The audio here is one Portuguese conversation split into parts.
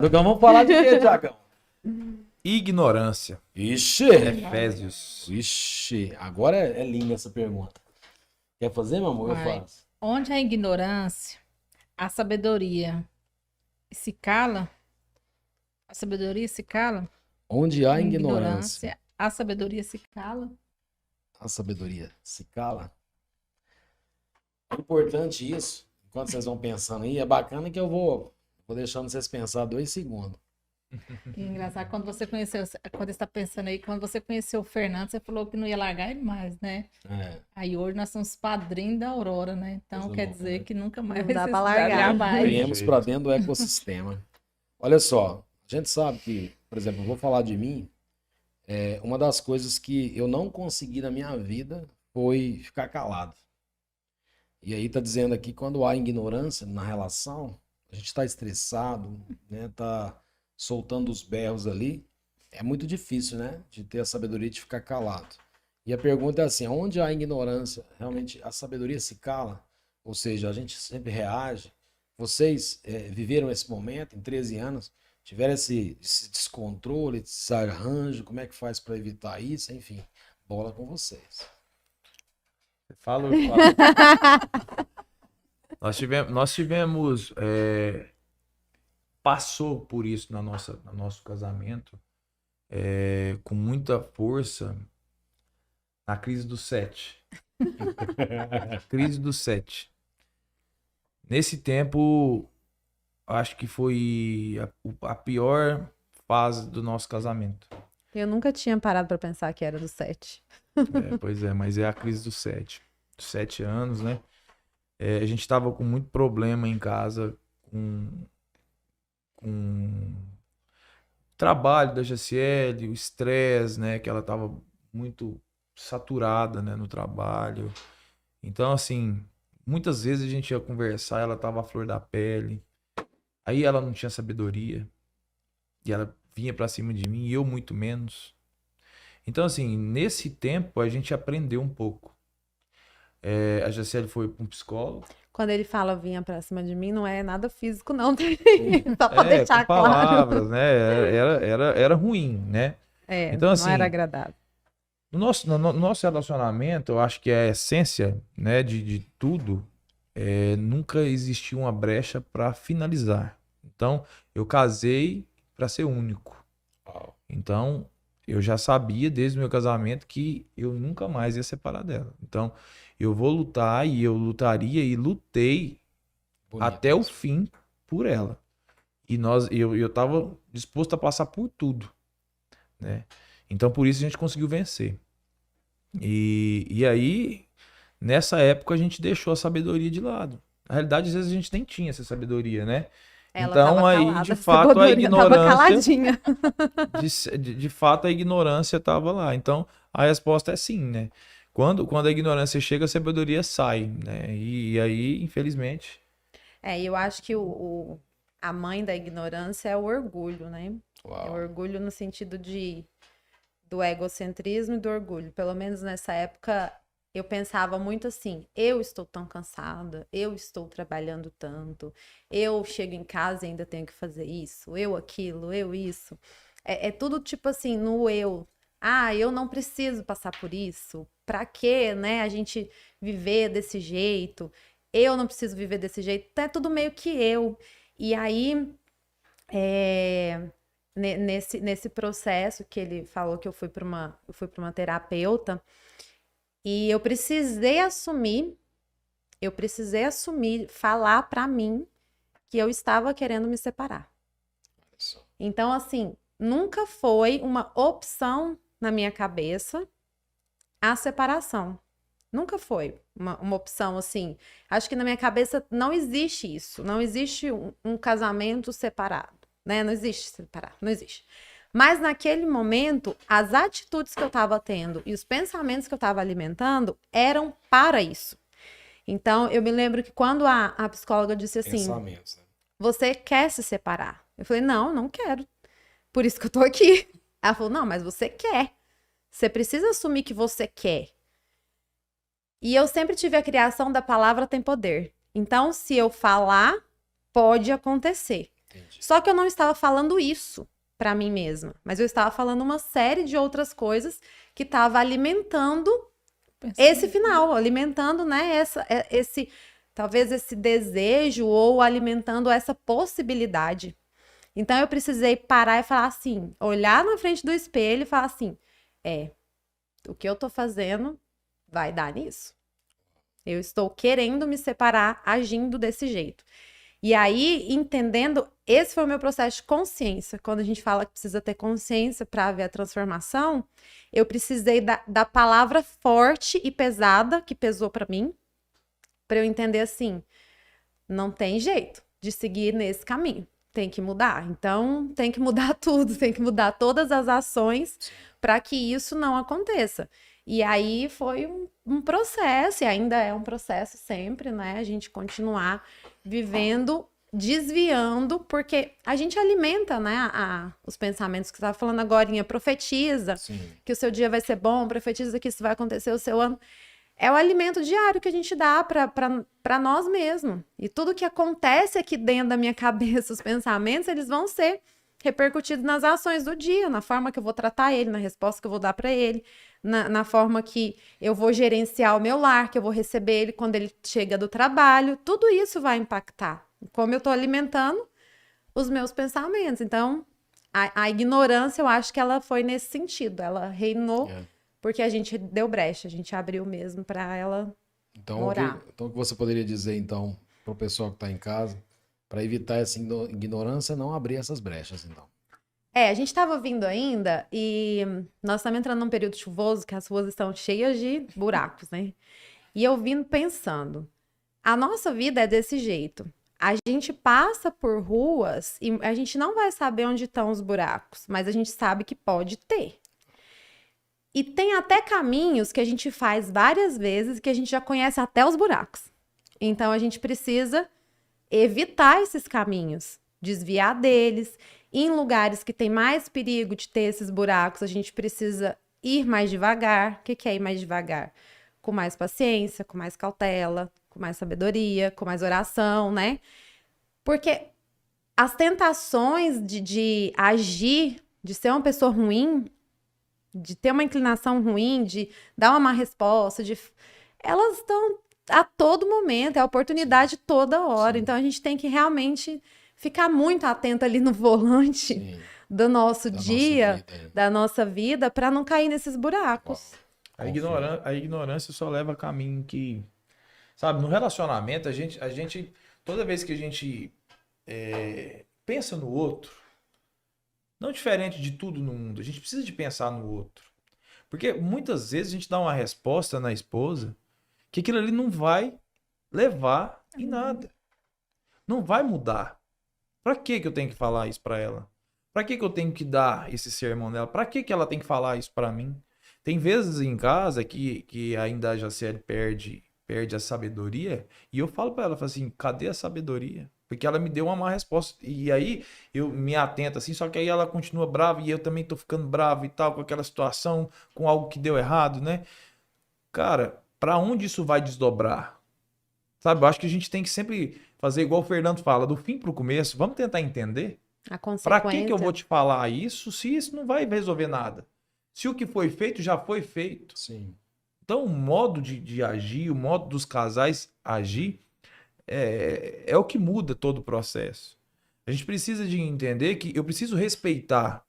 Vamos falar de quê, Tiagão? Ignorância. Ixi! Efésios. Ixi, agora é linda essa pergunta. Quer fazer, meu amor? Eu Vai. faço. Onde a ignorância, a sabedoria se cala? A sabedoria se cala? Onde há ignorância, a sabedoria se cala? a sabedoria se cala. É importante isso. Enquanto vocês vão pensando aí, é bacana que eu vou deixando vocês pensar 2 segundos. Que engraçado, quando você está pensando aí, quando você conheceu o Fernando, você falou que não ia largar ele mais, né? É, Aí hoje nós somos padrinhos da Aurora, né? Então Coisa quer louca, dizer né? que nunca mais Não dá vai pra se largar. mais. viemos para dentro do ecossistema. Olha só, a gente sabe que, por exemplo, eu vou falar de mim, uma das coisas que eu não consegui na minha vida foi ficar calado. E aí tá dizendo aqui, quando há ignorância na relação, a gente tá estressado, né? Tá soltando os berros ali, é muito difícil, né? De ter a sabedoria de ficar calado. E a pergunta é assim, onde há ignorância, realmente a sabedoria se cala? Ou seja, a gente sempre reage. Vocês viveram esse momento em 13 anos, tiveram esse descontrole, esse desarranjo, como é que faz para evitar isso? Enfim, bola com vocês. Fala, eu falo. Nós tivemos passou por isso no nosso casamento com muita força na crise do 7. Crise do 7. Nesse tempo, acho que foi a pior fase do nosso casamento. Eu nunca tinha parado pra pensar que era do 7. Pois é, mas é a crise do 7. 7 anos, né? A gente tava com muito problema em casa com o trabalho da GCL, o estresse, né? Que ela tava muito saturada, né, no trabalho. Então, assim, muitas vezes a gente ia conversar, ela tava à flor da pele. Aí ela não tinha sabedoria. E ela vinha pra cima de mim, e eu muito menos. Então, assim, nesse tempo a gente aprendeu um pouco. A GCL foi para um psicólogo. Quando ele fala vinha pra cima de mim, não é nada físico, não. Só pra deixar com claro. palavras, né? Era ruim, né? Então, assim, não era agradável. No nosso relacionamento, eu acho que a essência, né, de tudo, nunca existiu uma brecha para finalizar. Então, eu casei para ser único. Então, eu já sabia desde o meu casamento que eu nunca mais ia separar dela. Então, eu vou lutar e eu lutaria e lutei Bonito até o isso. fim por ela. E eu estava disposto a passar por tudo, né? Então, por isso a gente conseguiu vencer. E aí, nessa época, a gente deixou a sabedoria de lado. Na realidade, às vezes a gente nem tinha essa sabedoria, né? Ela Então, tava aí, calada, de fato, a sabedoria tava ignorância... caladinha. De fato, a ignorância estava lá. Então, a resposta é sim, né? Quando a ignorância chega, a sabedoria sai, né? E aí, infelizmente... Eu acho que a mãe da ignorância é o orgulho, né? Uau. É o orgulho no sentido do egocentrismo e do orgulho. Pelo menos nessa época, eu pensava muito assim, eu estou tão cansada, eu estou trabalhando tanto, eu chego em casa e ainda tenho que fazer isso, eu aquilo, eu isso. É tudo tipo assim, no eu. Eu não preciso passar por isso. Pra quê, né? A gente viver desse jeito. Eu não preciso viver desse jeito. É tudo meio que eu. E aí, nesse processo que ele falou que eu fui para uma terapeuta, e eu precisei assumir, falar pra mim que eu estava querendo me separar. Então, assim, nunca foi uma opção na minha cabeça a separação. Nunca foi uma opção assim. Acho que na minha cabeça não existe isso. Não existe um casamento separado, né? Não existe separar, não existe. Mas naquele momento, as atitudes que eu estava tendo e os pensamentos que eu estava alimentando eram para isso. Então, eu me lembro que quando a psicóloga disse assim, Pensamentos, né? você quer se separar? Eu falei, não quero. Por isso que eu tô aqui. Ela falou, não, mas você quer. Você precisa assumir que você quer. E eu sempre tive a criação da palavra tem poder. Então, se eu falar, pode acontecer. Entendi. Só que eu não estava falando isso para mim mesma, mas eu estava falando uma série de outras coisas que estava alimentando esse final, alimentando, né, talvez esse desejo ou alimentando essa possibilidade. Então eu precisei parar e falar assim, olhar na frente do espelho e falar assim, o que eu tô fazendo vai dar nisso. Eu estou querendo me separar, agindo desse jeito. E aí, entendendo, esse foi o meu processo de consciência. Quando a gente fala que precisa ter consciência para ver a transformação, eu precisei da palavra forte e pesada, que pesou para mim, para eu entender assim, não tem jeito de seguir nesse caminho. Tem que mudar. Então, tem que mudar tudo, tem que mudar todas as ações para que isso não aconteça. E aí foi um processo, e ainda é um processo sempre, né? A gente continuar vivendo, desviando, porque a gente alimenta, né, os pensamentos que você estava falando agora, profetiza que o seu dia vai ser bom, profetiza que isso vai acontecer o seu ano. É o alimento diário que a gente dá para nós mesmos. E tudo que acontece aqui dentro da minha cabeça, os pensamentos, eles vão ser repercutidos nas ações do dia, na forma que eu vou tratar ele, na resposta que eu vou dar para ele, na forma que eu vou gerenciar o meu lar, que eu vou receber ele quando ele chega do trabalho. Tudo isso vai impactar como eu estou alimentando os meus pensamentos. Então, a ignorância, eu acho que ela foi nesse sentido. Ela reinou porque a gente deu brecha, a gente abriu mesmo para ela morar. Então, o que você poderia dizer, então, para o pessoal que está em casa, para evitar essa ignorância, não abrir essas brechas, então? A gente estava vindo ainda e nós estamos entrando num período chuvoso que as ruas estão cheias de buracos, né? E eu vindo pensando, a nossa vida é desse jeito. A gente passa por ruas e a gente não vai saber onde estão os buracos, mas a gente sabe que pode ter. E tem até caminhos que a gente faz várias vezes que a gente já conhece até os buracos. Então a gente precisa evitar esses caminhos, desviar deles. Em lugares que tem mais perigo de ter esses buracos, a gente precisa ir mais devagar. O que é ir mais devagar? Com mais paciência, com mais cautela, com mais sabedoria, com mais oração, né? Porque as tentações de agir, de ser uma pessoa ruim, de ter uma inclinação ruim, de dar uma má resposta, elas estão a todo momento, é a oportunidade toda hora. Então a gente tem que realmente ficar muito atento ali no volante do nosso dia, da nossa vida, para não cair nesses buracos. A ignorância só leva a caminho que... Sabe, no relacionamento, a gente toda vez que a gente pensa no outro, não diferente de tudo no mundo, a gente precisa de pensar no outro. Porque muitas vezes a gente dá uma resposta na esposa que aquilo ali não vai levar em nada. Não vai mudar. Pra que eu tenho que falar isso pra ela? Pra que eu tenho que dar esse sermão dela? Pra que ela tem que falar isso pra mim? Tem vezes em casa que ainda a Jaciele perde a sabedoria e eu falo pra ela, falo assim, cadê a sabedoria? Porque ela me deu uma má resposta. E aí eu me atento assim, só que aí ela continua brava e eu também tô ficando bravo e tal, com aquela situação, com algo que deu errado, né? Cara, pra onde isso vai desdobrar? Sabe, eu acho que a gente tem que sempre fazer igual o Fernando fala, do fim pro começo. Vamos tentar entender. A consequência. Pra que eu vou te falar isso se isso não vai resolver nada? Se o que foi feito já foi feito. Sim. Então, o modo de agir, o modo dos casais agir, é o que muda todo o processo. A gente precisa de entender que eu preciso respeitar.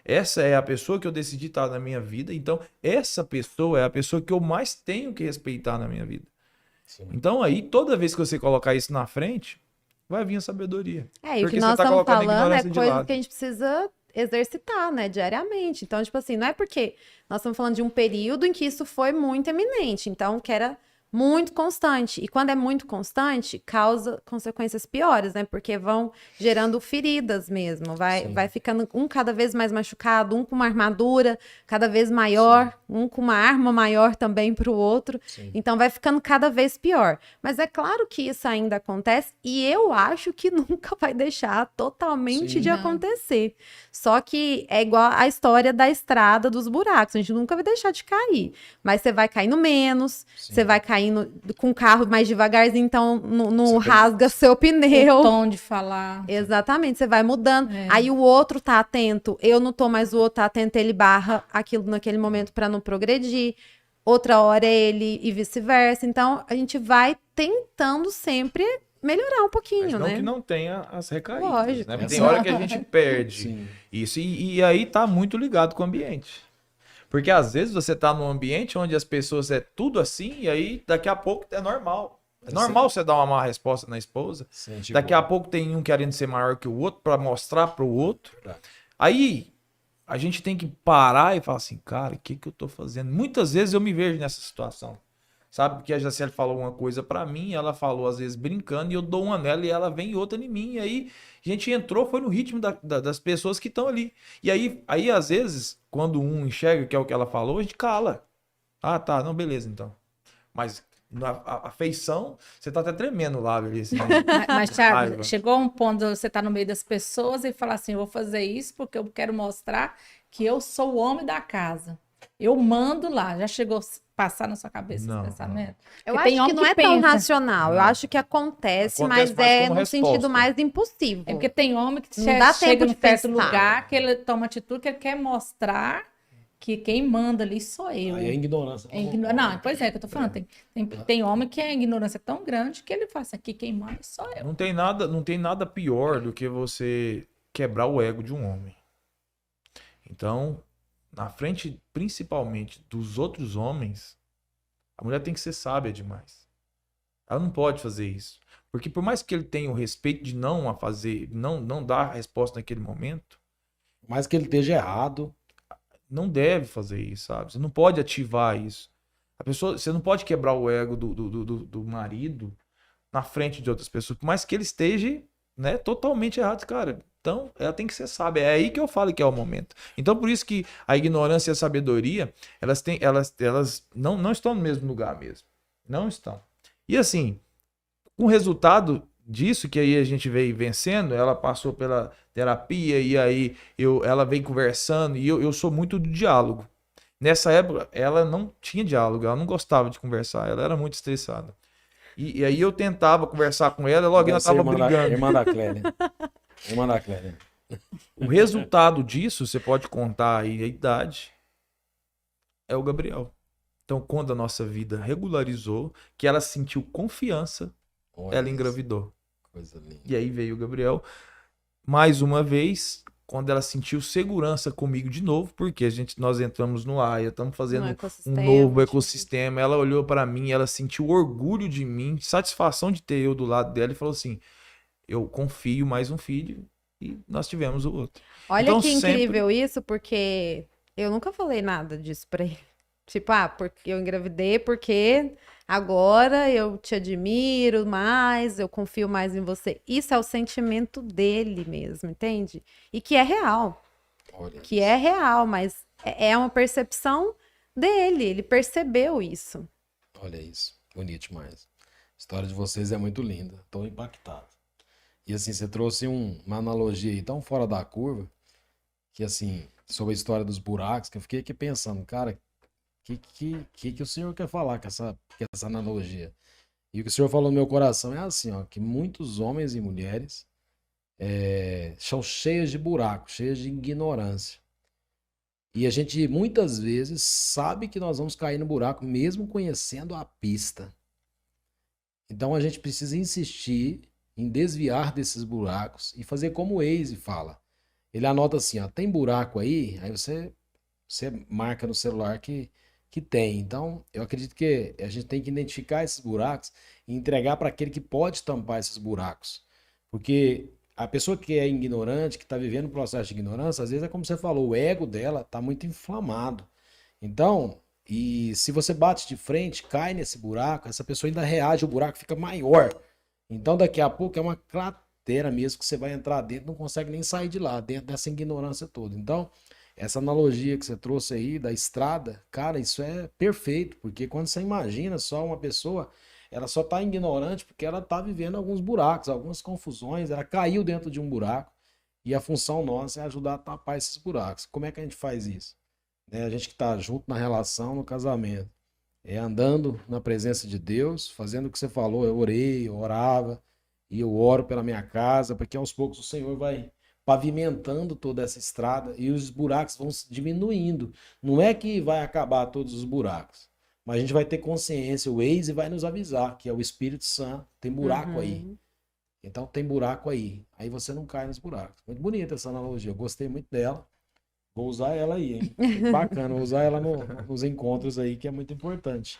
Essa é a pessoa que eu decidi estar na minha vida. Então, essa pessoa é a pessoa que eu mais tenho que respeitar na minha vida. Sim. Então, aí, toda vez que você colocar isso na frente, vai vir a sabedoria. E o que nós estamos falando é coisa que a gente precisa exercitar, né, diariamente. Então, tipo assim, não é porque nós estamos falando de um período em que isso foi muito eminente, então que era muito constante. E quando é muito constante, causa consequências piores, né? Porque vão gerando feridas mesmo. Vai ficando um cada vez mais machucado, um com uma armadura cada vez maior, um com uma arma maior também para o outro. Então vai ficando cada vez pior. Mas é claro que isso ainda acontece e eu acho que nunca vai deixar totalmente de acontecer. Só que é igual a história da estrada dos buracos. A gente nunca vai deixar de cair. Mas você vai caindo menos, você vai caindo indo com o carro mais devagarzinho, então não Você tem- rasga seu O pneu. tom de falar. Exatamente, você vai mudando. É. Aí o outro tá atento, eu não tô, mas o outro tá atento, ele barra aquilo naquele momento para não progredir. Outra hora é ele e vice-versa. Então a gente vai tentando sempre melhorar um Mas pouquinho, não né? que não tenha as recaídas, Lógico. né? Porque tem Exato. hora que a gente perde Sim. isso. E aí tá muito ligado com o ambiente. Porque às vezes você tá num ambiente onde as pessoas é tudo assim, e aí daqui a pouco é normal. É normal você dar uma má resposta na esposa. Sim, tipo, Daqui a pouco tem um querendo ser maior que o outro pra mostrar pro outro. Verdade. Aí a gente tem que parar e falar assim, cara, o que eu tô fazendo? Muitas vezes eu me vejo nessa situação. Sabe? Porque a Jaciele falou uma coisa pra mim, ela falou às vezes brincando, e eu dou uma nela e ela vem outra em mim. E aí a gente entrou, foi no ritmo das pessoas que estão ali. E aí, às vezes, quando um enxerga que é o que ela falou, a gente cala. Ah, tá, não, beleza, então. Mas a feição, você tá até tremendo lá, ali, assim. Mas, Thiago, Raiva. chegou um ponto de você estar no meio das pessoas e falar assim: eu vou fazer isso porque eu quero mostrar que eu sou o homem da casa. Eu mando lá. Já chegou a passar na sua cabeça Não, esse pensamento? Eu Porque tem acho que homem não que é tão pensa. racional. Eu acho que acontece, Acontece mas mais é como no resposta. sentido mais impossível. É porque tem homem que Não dá chega tempo num de certo pensar. lugar que ele toma atitude que ele quer mostrar que quem manda ali sou eu. Aí é ignorância. Não, pois é, que eu tô falando. Tem homem que a ignorância é tão grande que ele fala assim: aqui quem manda sou eu. Não tem nada pior do que você quebrar o ego de um homem. Então, na frente, principalmente dos outros homens, a mulher tem que ser sábia demais. Ela não pode fazer isso. Porque por mais que ele tenha o respeito de não a fazer, não dar a resposta naquele momento, Mais que ele esteja errado. não deve fazer isso, sabe? Você não pode ativar isso. A pessoa, você não pode quebrar o ego do marido na frente de outras pessoas, por mais que ele esteja, né, totalmente errado, cara. Então, ela tem que ser sábia. É aí que eu falo que é o momento. Então, por isso que a ignorância e a sabedoria, elas não estão no mesmo lugar mesmo. Não estão. E assim, com o resultado disso, que aí a gente veio vencendo, ela passou pela terapia e aí ela vem conversando e eu sou muito do diálogo. Nessa época, ela não tinha diálogo, ela não gostava de conversar, ela era muito estressada. E aí eu tentava conversar com ela, logo ela Deve ser tava brigando. Irmã da Clélia. Irmã da Clélia. O resultado disso, você pode contar aí a idade, é o Gabriel. Então, quando a nossa vida regularizou, que ela sentiu confiança, Olha ela isso, engravidou. Coisa linda. E aí veio o Gabriel, mais uma vez, quando ela sentiu segurança comigo de novo, porque nós entramos no AIA, estamos fazendo um novo ecossistema. Ela olhou para mim, ela sentiu orgulho de mim, satisfação de ter eu do lado dela e falou assim: eu confio mais um filho, e nós tivemos o outro. Olha Então, que sempre- incrível isso, porque eu nunca falei nada disso pra ele. Tipo, porque eu engravidei, porque agora eu te admiro mais, eu confio mais em você. Isso é o sentimento dele mesmo, entende? E que é real. Olha Que é real, mas é uma percepção dele. Ele percebeu isso. Olha isso, bonito demais. A história de vocês é muito linda, tô impactado. E assim, você trouxe uma analogia aí tão fora da curva, que assim, sobre a história dos buracos, que eu fiquei aqui pensando, cara, que o senhor quer falar com essa analogia? E o que o senhor falou no meu coração é assim, ó, que muitos homens e mulheres são cheios de buracos, cheios de ignorância. E a gente muitas vezes sabe que nós vamos cair no buraco mesmo conhecendo a pista. Então a gente precisa insistir em desviar desses buracos e fazer como o Waze fala. Ele anota assim, ó, tem buraco aí você marca no celular que tem. Então eu acredito que a gente tem que identificar esses buracos e entregar para aquele que pode tampar esses buracos. Porque a pessoa que é ignorante, que está vivendo um processo de ignorância, às vezes é como você falou, o ego dela está muito inflamado. Então, e se você bate de frente, cai nesse buraco, essa pessoa ainda reage, o buraco fica maior. Então, daqui a pouco é uma cratera mesmo que você vai entrar dentro, não consegue nem sair de lá, dentro dessa ignorância toda. Então, essa analogia que você trouxe aí da estrada, cara, isso é perfeito, porque quando você imagina só uma pessoa, ela só está ignorante porque ela está vivendo alguns buracos, algumas confusões, ela caiu dentro de um buraco e a função nossa é ajudar a tapar esses buracos. Como é que a gente faz isso? A gente que está junto na relação, no casamento, É andando na presença de Deus, fazendo o que você falou. Eu orei, eu orava, e eu oro pela minha casa, porque aos poucos o Senhor vai pavimentando toda essa estrada e os buracos vão se diminuindo. Não é que vai acabar todos os buracos, mas a gente vai ter consciência, o Waze vai nos avisar que é o Espírito Santo, tem buraco aí. Uhum. Então tem buraco aí. Aí você não cai nos buracos. Muito bonita essa analogia, eu gostei muito dela. Vou usar ela aí, hein? Bacana, vou usar ela nos encontros aí, que é muito importante.